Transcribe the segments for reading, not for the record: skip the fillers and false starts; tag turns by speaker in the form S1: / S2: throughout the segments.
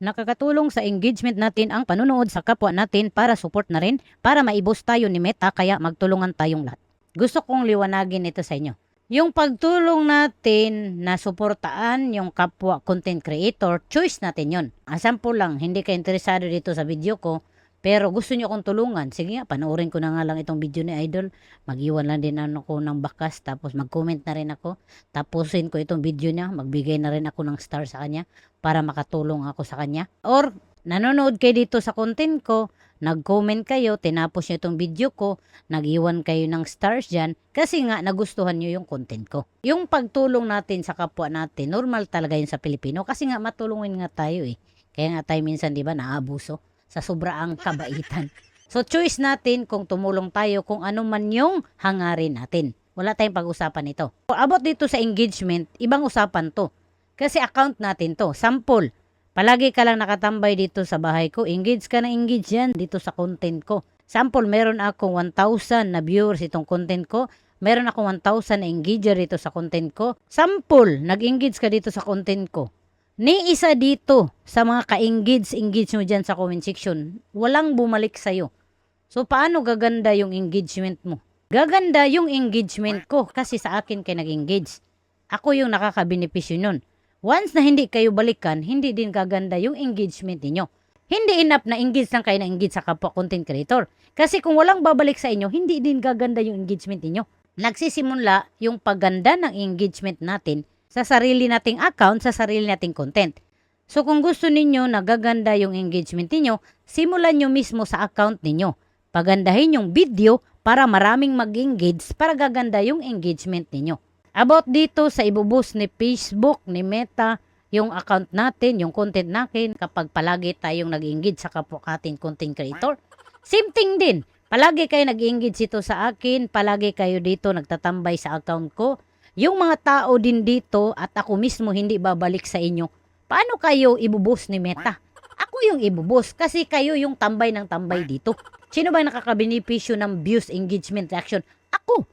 S1: Nakakatulong sa engagement natin ang panunood sa kapwa natin para support na rin, para maibos tayo ni Meta, kaya magtulungan tayong lahat. Gusto kong liwanagin ito sa inyo. Yung pagtulong natin na suportaan yung kapwa content creator, choice natin yon. Asample lang, hindi ka interesado dito sa video ko, pero gusto nyo akong tulungan. Sige nga, panoorin ko na nga lang itong video ni Idol. Mag-iwan lang din ako ng bakas, tapos mag-comment na rin ako. Tapusin ko itong video niya, magbigay na rin ako ng star sa kanya para makatulong ako sa kanya. Or, nanonood kayo dito sa content ko, nag-comment kayo, tinapos nyo itong video ko, nag-iwan kayo ng stars dyan, kasi nga nagustuhan nyo yung content ko. Yung pagtulong natin sa kapwa natin, normal talaga yun sa Pilipino, kasi nga matulungin nga tayo eh. Kaya nga tayo minsan, di ba, naabuso sa sobraang kabaitan. So, choice natin kung tumulong tayo, kung ano man yung hangarin natin. Wala tayong pag-usapan ito. About dito sa engagement, ibang usapan to. Kasi account natin to. Sample, palagi ka lang nakatambay dito sa bahay ko. Engage ka na engage yan dito sa content ko. Sample, meron akong 1,000 na viewers itong content ko. Meron akong 1,000 na engager dito sa content ko. Sample, nag-engage ka dito sa content ko. Ni isa dito sa mga ka-engage mo dyan sa comment section, walang bumalik sa'yo. So, paano gaganda yung engagement mo? Gaganda yung engagement ko kasi sa akin kayo nag-engage. Ako yung nakakabenepisyo nun. Once na hindi kayo balikan, hindi din gaganda yung engagement niyo. Hindi enough na engage lang kayo na engage sa kapwa content creator. Kasi kung walang babalik sa inyo, hindi din gaganda yung engagement niyo. Nagsisimula yung pagganda ng engagement natin sa sarili nating account, sa sarili nating content. So kung gusto ninyo na gaganda yung engagement niyo, simulan nyo mismo sa account ninyo. Pagandahin yung video para maraming mag-engage para gaganda yung engagement ninyo. About dito sa ibuboost ni Facebook, ni Meta, yung account natin, yung content natin, kapag palagi tayong nag-engage sa kapwa ating content creator. Same thing din. Palagi kayo nag-engage ito sa akin, palagi kayo dito nagtatambay sa account ko. Yung mga tao din dito at ako mismo hindi babalik sa inyo, paano kayo ibuboost ni Meta? Ako yung ibuboost kasi kayo yung tambay ng tambay dito. Sino ba nakakabenepisyo ng views, engagement, reaction? Ako.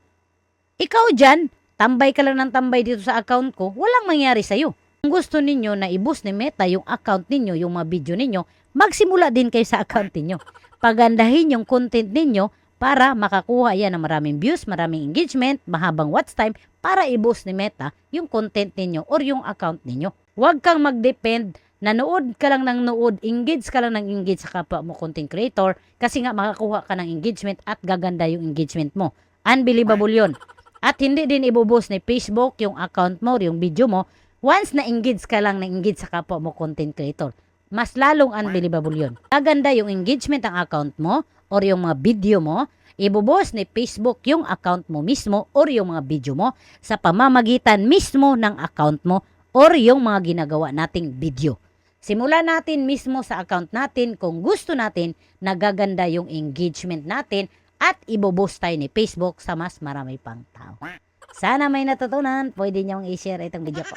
S1: Ikaw dyan, tambay ka lang ng tambay dito sa account ko, walang mangyari sa'yo. Kung gusto ninyo na i-boost ni Meta yung account ninyo, yung mga video ninyo, magsimula din kayo sa account ninyo. Pagandahin yung content ninyo para makakuha yan ng maraming views, maraming engagement, mahabang watch time para i-boost ni Meta yung content ninyo or yung account ninyo. Huwag kang mag-depend, nanood ka lang ng nood, engage ka lang ng engage sa kapwa mo content creator kasi nga makakuha ka ng engagement at gaganda yung engagement mo. Unbelievable yun. At hindi din i-boost ni Facebook yung account mo, yung video mo, once na engage ka lang na engage sa kapwa mo content creator. Mas lalong unbelievable yun. Gaganda yung engagement ng account mo or yung mga video mo, ibubos ni Facebook yung account mo mismo or yung mga video mo sa pamamagitan mismo ng account mo or yung mga ginagawa nating video. Simulan natin mismo sa account natin kung gusto natin na gaganda yung engagement natin at ibubos tayo ni Facebook sa mas marami pang tao. Sana may natutunan. Pwede niyong i-share itong video ko.